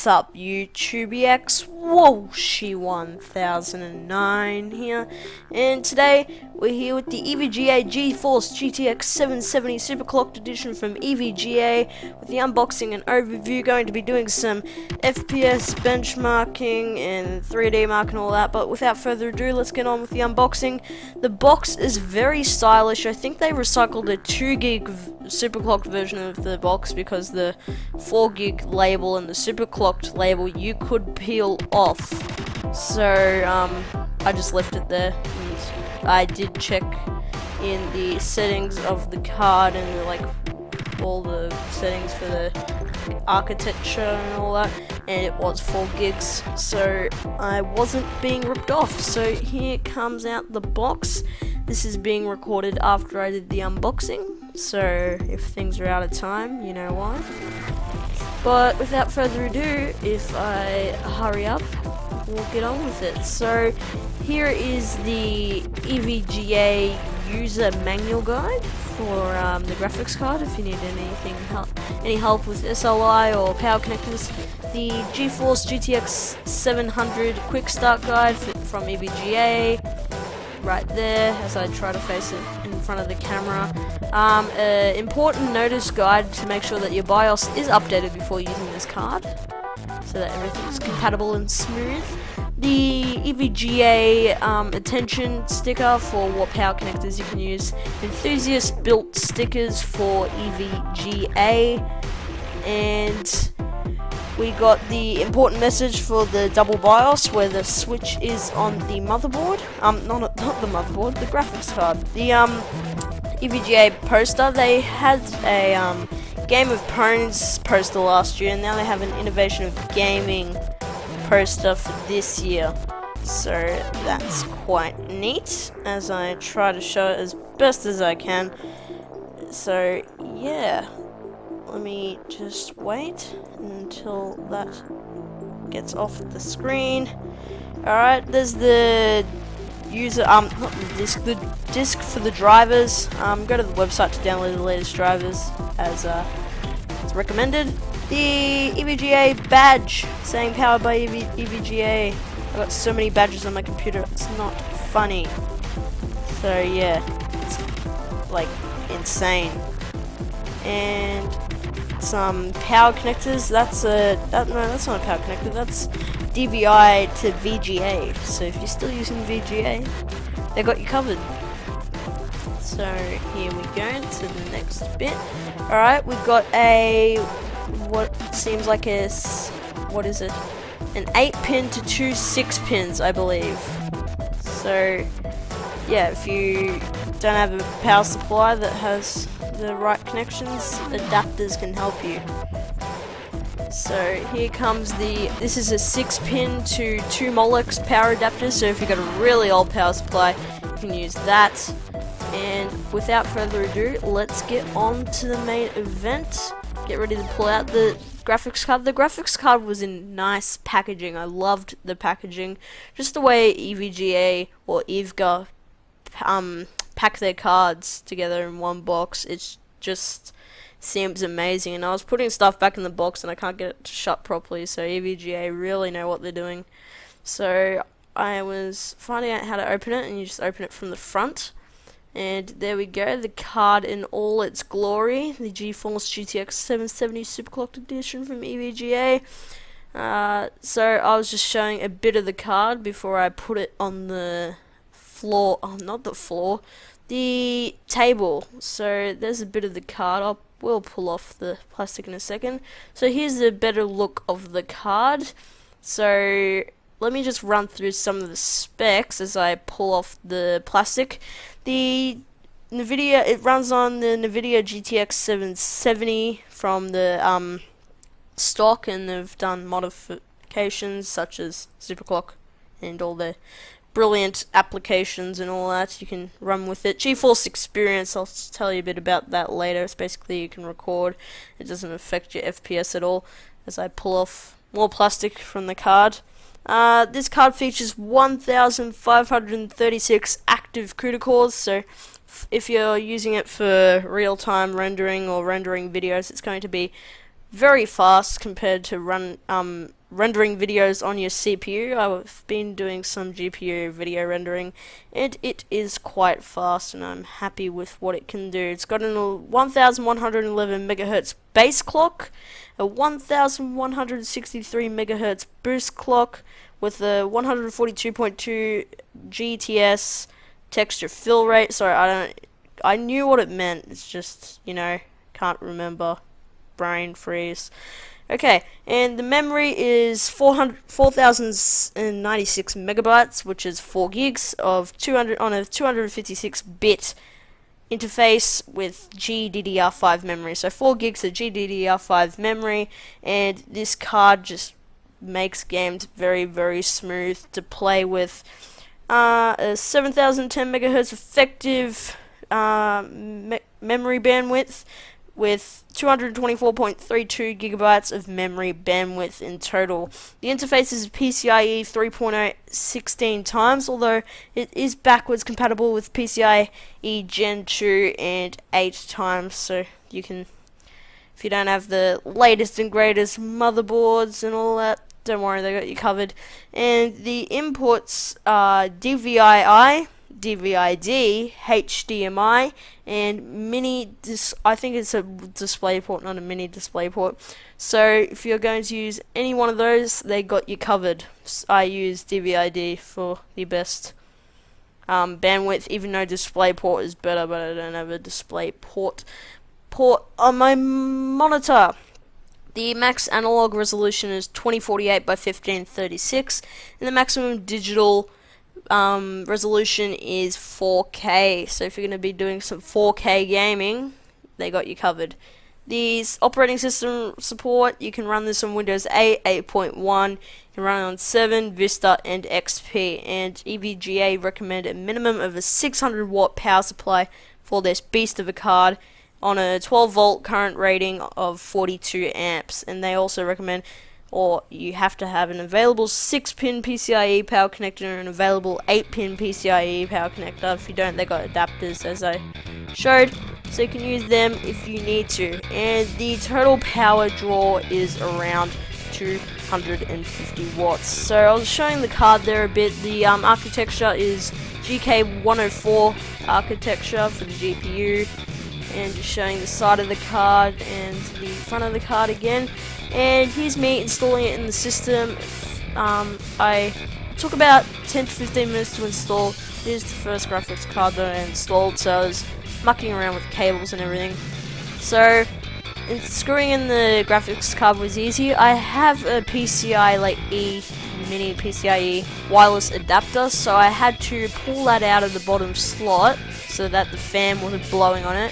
What's up, YouTubex? Woshi 1009 here, and today we're here with the EVGA GeForce GTX 770 Superclocked edition from EVGA with the unboxing and overview. Going to be doing some FPS benchmarking and 3D mark and all that, but without further ado, let's get on with the unboxing. The box is very stylish. I think they recycled a 2 gig Superclocked version of the box because the 4 gig label and the Superclocked label you could peel off. So I just left it there, and I did check in the settings of the card and like all the settings for the architecture and all that, and it was 4 gigs, so I wasn't being ripped off. So here comes out the box. This is being recorded after I did the unboxing, so if things are out of time, you know why. But without further ado, if I hurry up, we'll get on with it. So here is the EVGA user manual guide for the graphics card if you need any help with SLI or power connectors. The GeForce GTX 700 quick start guide from EVGA, right there as I try to face it in front of the camera. Important notice guide to make sure that your BIOS is updated before using this card, so that everything's compatible and smooth. The EVGA attention sticker for what power connectors you can use. Enthusiast built stickers for EVGA, and we got the important message for the double BIOS where the switch is on the motherboard. Not the motherboard, the graphics card. The EVGA poster, they had a Game of Thrones poster last year, and now they have an Innovation of Gaming poster for this year. So that's quite neat, as I try to show it as best as I can. So yeah, let me just wait until that gets off the screen. Alright, there's the user, not the disc for the drivers. Go to the website to download the latest drivers as it's recommended. The EVGA badge saying powered by EVGA. I've got so many badges on my computer, it's not funny. So yeah, it's like insane. And some power connectors. That's not a power connector. That's DVI to VGA. So if you're still using VGA, they got you covered. So here we go to the next bit. All right, we've got a what seems like a what is it? An 8-pin to 2 6-pins, I believe. So yeah, if you don't have a power supply that has the right connections, adapters can help you. So here comes this is a 6-pin to 2 Molex power adapter, so if you've got a really old power supply, you can use that. And without further ado, let's get on to the main event. Get ready to pull out the graphics card. The graphics card was in nice packaging. I loved the packaging. Just the way EVGA or EVGA pack their cards together in one box. It just seems amazing. And I was putting stuff back in the box and I can't get it to shut properly. So EVGA really know what they're doing. So I was finding out how to open it, and you just open it from the front. And there we go, the card in all its glory, the GeForce GTX 770 Superclocked edition from EVGA. So I was just showing a bit of the card before I put it on the floor, not the floor, the table. So there's a bit of the card. We'll pull off the plastic in a second. So here's the better look of the card. So let me just run through some of the specs as I pull off the plastic. The Nvidia, it runs on the Nvidia GTX 770 from the stock, and they've done modifications such as Superclock and all the brilliant applications and all that you can run with it. GeForce Experience, I'll tell you a bit about that later. It's basically you can record, it doesn't affect your FPS at all, as I pull off more plastic from the card. This card features 1,536 active CUDA cores, so if you're using it for real-time rendering or rendering videos, it's going to be very fast compared to rendering videos on your CPU. I've been doing some GPU video rendering, and it is quite fast, and I'm happy with what it can do. It's got a 1111 megahertz base clock, a 1163 megahertz boost clock with a 142.2 GTS texture fill rate. Sorry, I knew what it meant. It's just, can't remember. Brain freeze. Okay, and the memory is 4096 megabytes, which is 4 gigs of 200 on a 256-bit interface with GDDR5 memory. So 4 gigs of GDDR5 memory, and this card just makes games very, very smooth to play with. A 7010 megahertz effective memory bandwidth, with 224.32 gigabytes of memory bandwidth in total. The interface is PCIe 3.0 16 times, although it is backwards compatible with PCIe Gen 2 and 8 times, so you can, if you don't have the latest and greatest motherboards and all that, don't worry, they got you covered. And the inputs are DVI, DVI-D, HDMI, and I think it's a display port, not a mini display port. So if you're going to use any one of those, they got you covered. I use DVI-D for the best bandwidth, even though display port is better, but I don't have a display port on my monitor. The max analog resolution is 2048 by 1536, and the maximum digital resolution is 4K. So if you're going to be doing some 4K gaming, they got you covered. These operating system support, you can run this on Windows 8, 8.1, you can run it on 7, Vista, and XP. And EVGA recommend a minimum of a 600 watt power supply for this beast of a card on a 12 volt current rating of 42 amps. And they also recommend, or you have to have, an available 6-pin PCIe power connector and an available 8-pin PCIe power connector. If you don't, they got adapters, as I showed, so you can use them if you need to. And the total power draw is around 250 watts. So I was showing the card there a bit. The architecture is GK104 architecture for the GPU, and just showing the side of the card and the front of the card again. And here's me installing it in the system. I took about 10 to 15 minutes to install. Here's the first graphics card that I installed, so I was mucking around with cables and everything. So screwing in the graphics card was easy. I have a mini PCIe wireless adapter, so I had to pull that out of the bottom slot so that the fan wasn't blowing on it.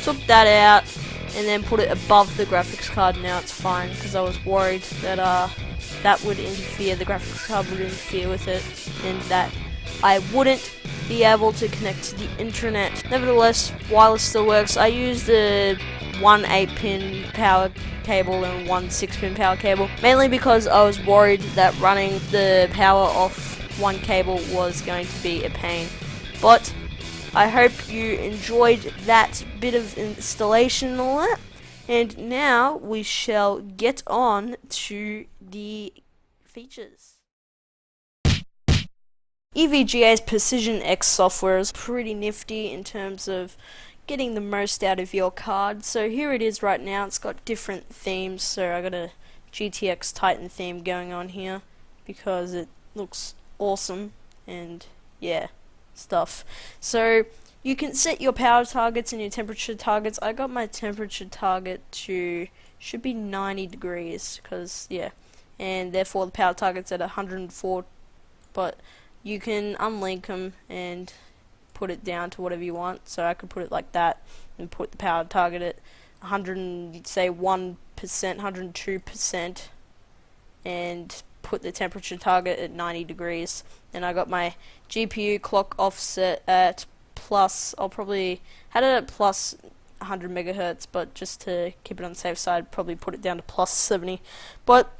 Took that out and then put it above the graphics card. Now it's fine, because I was worried that that would interfere, the graphics card would interfere with it, and that I wouldn't be able to connect to the internet. Nevertheless, wireless still works. I used one 8-pin power cable and one 6-pin power cable, mainly because I was worried that running the power off one cable was going to be a pain. But I hope you enjoyed that bit of installation and all that. And now we shall get on to the features. EVGA's Precision X software is pretty nifty in terms of getting the most out of your card. So here it is right now. It's got different themes. So I got a GTX Titan theme going on here because it looks awesome, and yeah, stuff. So you can set your power targets and your temperature targets. I got my temperature target to, should be 90 degrees, because yeah, and therefore the power target's at 104, but you can unlink them and put it down to whatever you want. So I could put it like that and put the power target at 101%, 102%, and put the temperature target at 90 degrees. And I got my GPU clock offset at plus, I'll probably had it at plus 100 megahertz, but just to keep it on the safe side, probably put it down to plus 70. But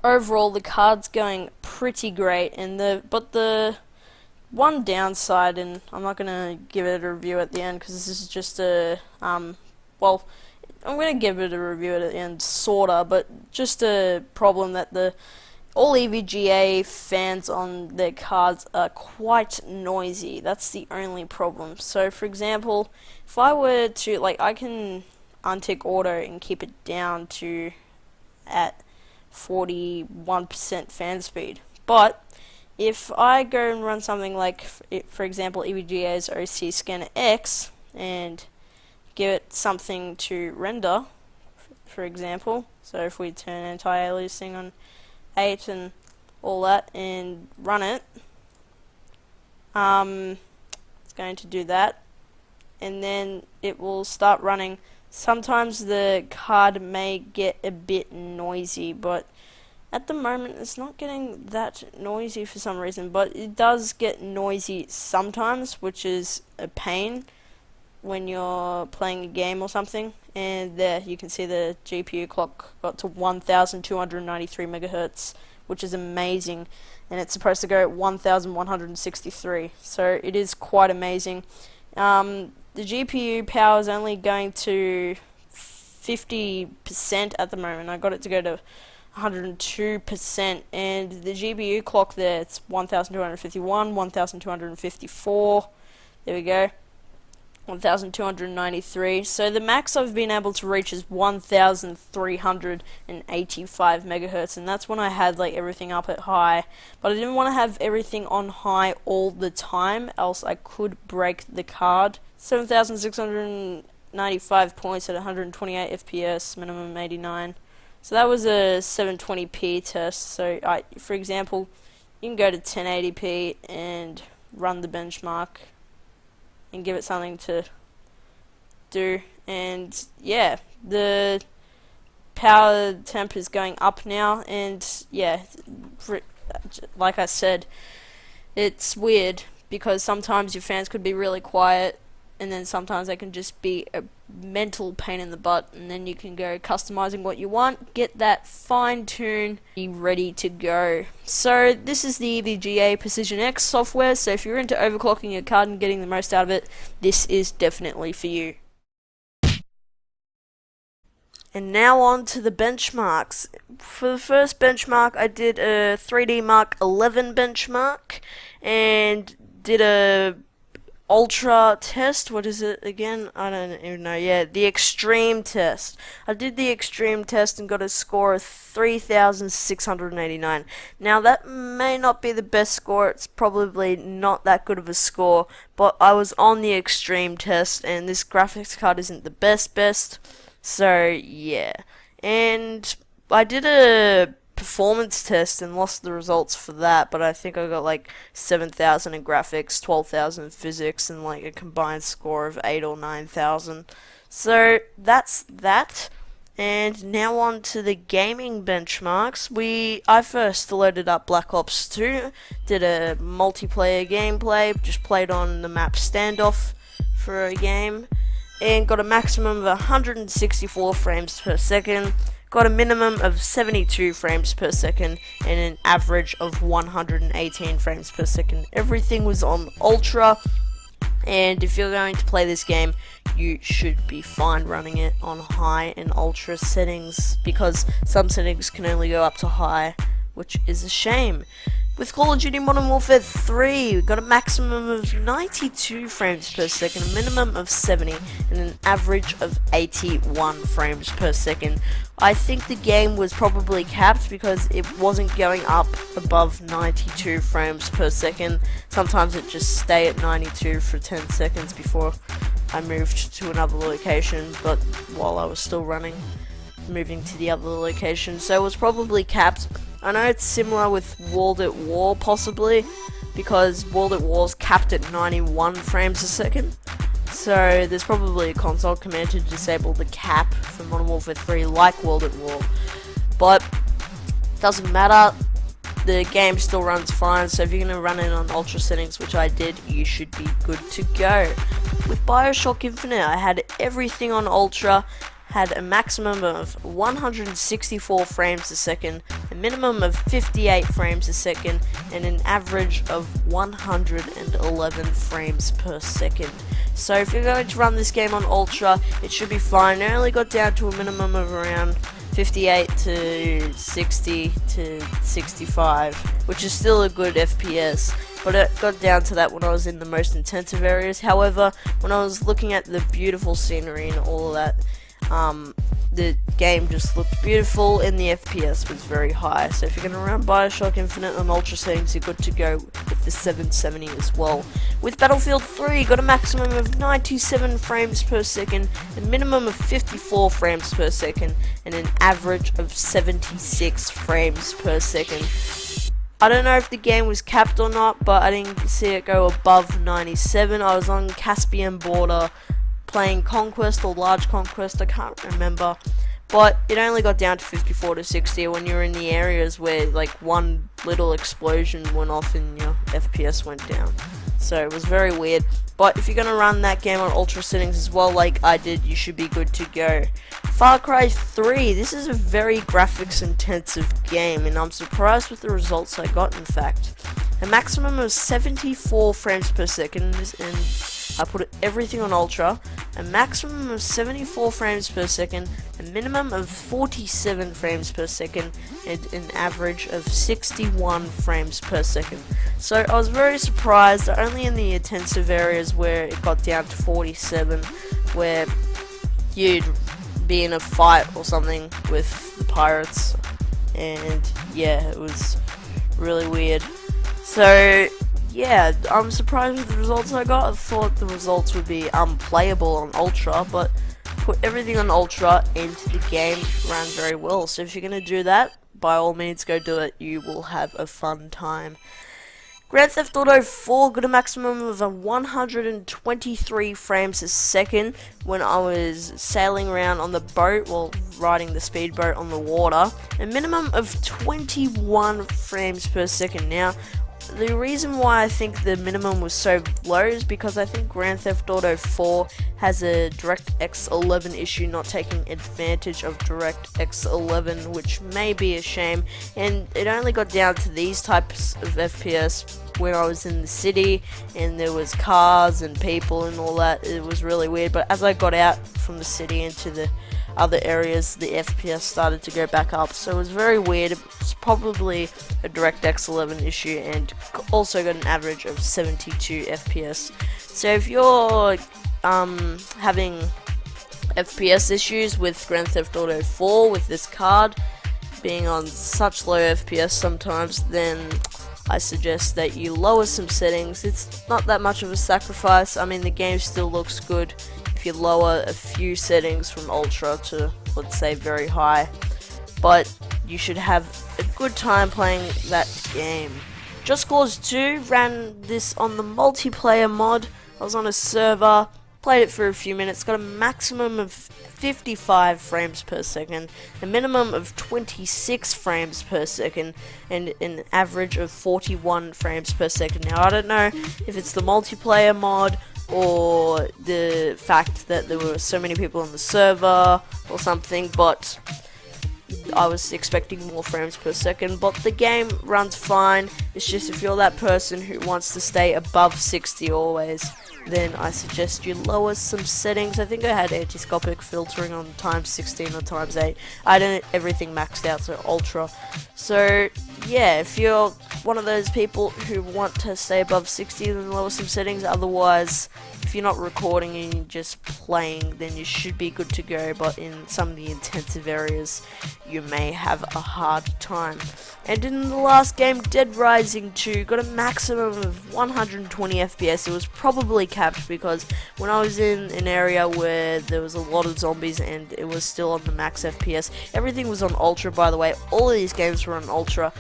overall, the card's going pretty great. And the one downside, and I'm not gonna give it a review at the end because this is just a well, I'm gonna give it a review at the end, sorta, but just a problem that all EVGA fans on their cards are quite noisy. That's the only problem. So, for example, if I were to, like, I can untick auto and keep it down to at 41% fan speed. But if I go and run something like, for example, EVGA's OC Scanner X and give it something to render, for example, so if we turn anti-aliasing on 8 and all that and run it, it's going to do that, and then it will start running. Sometimes the card may get a bit noisy, but at the moment it's not getting that noisy for some reason, but it does get noisy sometimes, which is a pain when you're playing a game or something. And there you can see the GPU clock got to 1293 megahertz, which is amazing, and it's supposed to go at 1163, so it is quite amazing. The GPU power is only going to 50% at the moment. I got it to go to 102%, and the GPU clock there, it's 1251, 1254, there we go, 1293. So the max I've been able to reach is 1385 megahertz, and that's when I had like everything up at high, but I didn't want to have everything on high all the time, else I could break the card. 7695 points at 128 FPS, minimum 89. So that was a 720p test. So for example, you can go to 1080p and run the benchmark and give it something to do, and yeah, the power temp is going up now, and yeah, like I said, it's weird because sometimes your fans could be really quiet, and then sometimes they can just be a mental pain in the butt, and then you can go customizing what you want, get that fine tune, be ready to go. So this is the EVGA Precision X software, so if you're into overclocking your card and getting the most out of it, this is definitely for you. And now on to the benchmarks. For the first benchmark, I did a 3D Mark 11 benchmark, and did a ultra test. What is it again? I don't even know. Yeah, the extreme test. I did the extreme test and got a score of 3,689. Now that may not be the best score. It's probably not that good of a score, but I was on the extreme test, and this graphics card isn't the best. So yeah, and I did a performance test and lost the results for that, but I think I got like 7,000 in graphics, 12,000 in physics, and like a combined score of 8 or 9,000. So that's that. And now on to the gaming benchmarks. I first loaded up Black Ops 2, did a multiplayer gameplay, just played on the map Standoff for a game, and got a maximum of 164 frames per second. Got a minimum of 72 frames per second and an average of 118 frames per second. Everything was on ultra, and if you're going to play this game, you should be fine running it on high and ultra settings, because some settings can only go up to high, which is a shame. With Call of Duty Modern Warfare 3, we got a maximum of 92 frames per second, a minimum of 70, and an average of 81 frames per second. I think the game was probably capped because it wasn't going up above 92 frames per second. Sometimes it just stayed at 92 for 10 seconds before I moved to another location, but while I was still running, moving to the other location, so it was probably capped. I know it's similar with World at War, possibly, because World at War's capped at 91 frames a second. So there's probably a console command to disable the cap for Modern Warfare 3 like World at War. But doesn't matter, the game still runs fine, so if you're going to run it on ultra settings, which I did, you should be good to go. With Bioshock Infinite, I had everything on ultra, had a maximum of 164 frames a second, a minimum of 58 frames a second, and an average of 111 frames per second. So if you're going to run this game on Ultra, it should be fine. It only got down to a minimum of around 58 to 60 to 65, which is still a good FPS, but it got down to that when I was in the most intensive areas. However, when I was looking at the beautiful scenery and all of that, the game just looked beautiful and the FPS was very high. So if you're going to run Bioshock Infinite on Ultra settings, you're good to go with the 770 as well. With Battlefield 3, you got a maximum of 97 frames per second, a minimum of 54 frames per second, and an average of 76 frames per second. I don't know if the game was capped or not, but I didn't see it go above 97. I was on Caspian border playing Conquest or Large Conquest, I can't remember, but it only got down to 54 to 60 when you're in the areas where like one little explosion went off and your FPS went down. So it was very weird, but if you're going to run that game on Ultra settings as well like I did, you should be good to go. Far Cry 3, this is a very graphics intensive game, and I'm surprised with the results I got. In fact, a maximum of 74 frames per second, and I put everything on Ultra, a maximum of 74 frames per second, a minimum of 47 frames per second, and an average of 61 frames per second. So I was very surprised, only in the intensive areas where it got down to 47, where you'd be in a fight or something with the pirates, and yeah, it was really weird. So yeah, I'm surprised with the results I got. I thought the results would be unplayable on Ultra, but put everything on Ultra and the game ran very well. So if you're going to do that, by all means go do it. You will have a fun time. Grand Theft Auto 4 got a maximum of 123 frames a second when I was sailing around on the boat while riding the speedboat on the water. A minimum of 21 frames per second. Now, the reason why I think the minimum was so low is because I think Grand Theft Auto 4 has a DirectX 11 issue, not taking advantage of DirectX 11, which may be a shame, and it only got down to these types of FPS when I was in the city and there was cars and people and all that. It was really weird, but as I got out from the city into the other areas, the FPS started to go back up, so it was very weird. It's probably a DirectX 11 issue, and also got an average of 72 FPS. So if you're having FPS issues with Grand Theft Auto 4 with this card being on such low FPS sometimes, then I suggest that you lower some settings. It's not that much of a sacrifice. I mean, the game still looks good if you lower a few settings from Ultra to, let's say, very high, but you should have a good time playing that game. Just Cause 2 ran this on the multiplayer mod. I was on a server, played it for a few minutes, got a maximum of 55 frames per second, a minimum of 26 frames per second, and an average of 41 frames per second. Now, I don't know if it's the multiplayer mod or the fact that there were so many people on the server or something, but I was expecting more frames per second. But the game runs fine. It's just if you're that person who wants to stay above 60 always, then I suggest you lower some settings. I think I had anti-scopic filtering on times 16 or times 8. I didn't everything maxed out, so Ultra. So yeah, if you're one of those people who want to stay above 60, then lower some settings. Otherwise, if you're not recording and you're just playing, then you should be good to go, but in some of the intensive areas, you may have a hard time. And in the last game, Dead Rising 2 got a maximum of 120 FPS. It was probably capped because when I was in an area where there was a lot of zombies and it was still on the max FPS, everything was on Ultra, by the way. All of these games were on Ultra.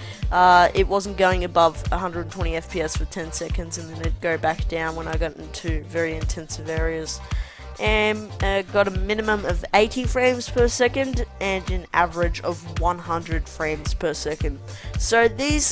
It wasn't going above 120 FPS for 10 seconds, and then it'd go back down when I got into very intensive areas. and got a minimum of 80 frames per second and an average of 100 frames per second. So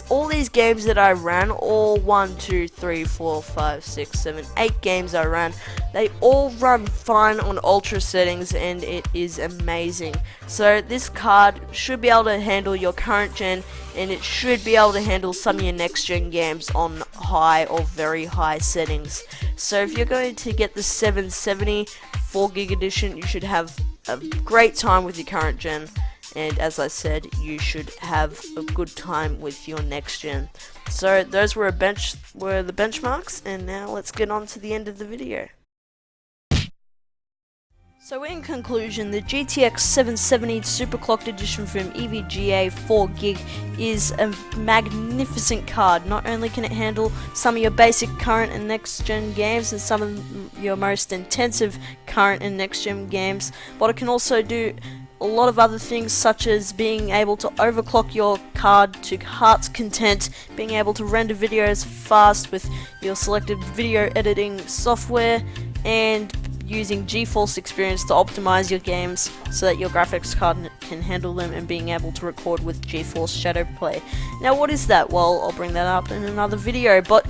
all these games that I ran, all 1, 2, 3, 4, 5, 6, 7, 8 games I ran, they all run fine on ultra settings, and it is amazing. So this card should be able to handle your current gen, and it should be able to handle some of your next gen games on high or very high settings. So if you're going to get the 770 4GB edition, you should have a great time with your current gen, and as I said, you should have a good time with your next gen. So those were the benchmarks, and now let's get on to the end of the video. So in conclusion, the GTX 770 Superclocked edition from EVGA 4GB is a magnificent card. Not only can it handle some of your basic current and next gen games and some of your most intensive current and next gen games, but it can also do a lot of other things, such as being able to overclock your card to heart's content, being able to render videos fast with your selected video editing software, and using GeForce Experience to optimize your games so that your graphics card can handle them, and being able to record with GeForce Shadow Play. Now what is that? Well, I'll bring that up in another video, but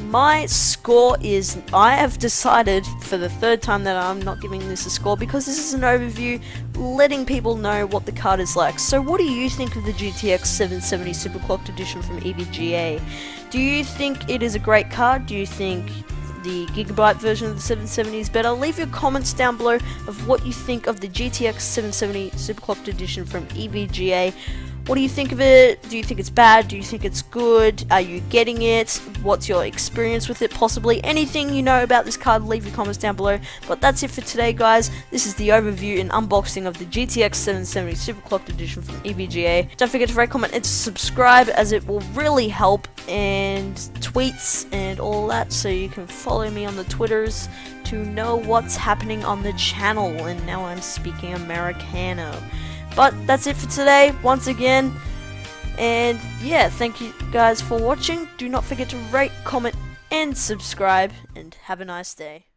my score is, I have decided for the third time that I'm not giving this a score, because this is an overview letting people know what the card is like. So what do you think of the GTX 770 Superclocked edition from EVGA? Do you think it is a great card? Do you think the gigabyte version of the 770 is better? Leave your comments down below of what you think of the GTX 770 Superclocked edition from EVGA. What do you think of it? Do you think it's bad? Do you think it's good? Are you getting it? What's your experience with it? Possibly anything you know about this card, leave your comments down below. But that's it for today, guys. This is the overview and unboxing of the GTX 770 Superclocked edition from EVGA. Don't forget to rate, comment, and subscribe, as it will really help, and tweets and all that, so you can follow me on the Twitters to know what's happening on the channel. And now I'm speaking Americano. But that's it for today, once again, and yeah, thank you guys for watching. Do not forget to rate, comment, and subscribe, and have a nice day.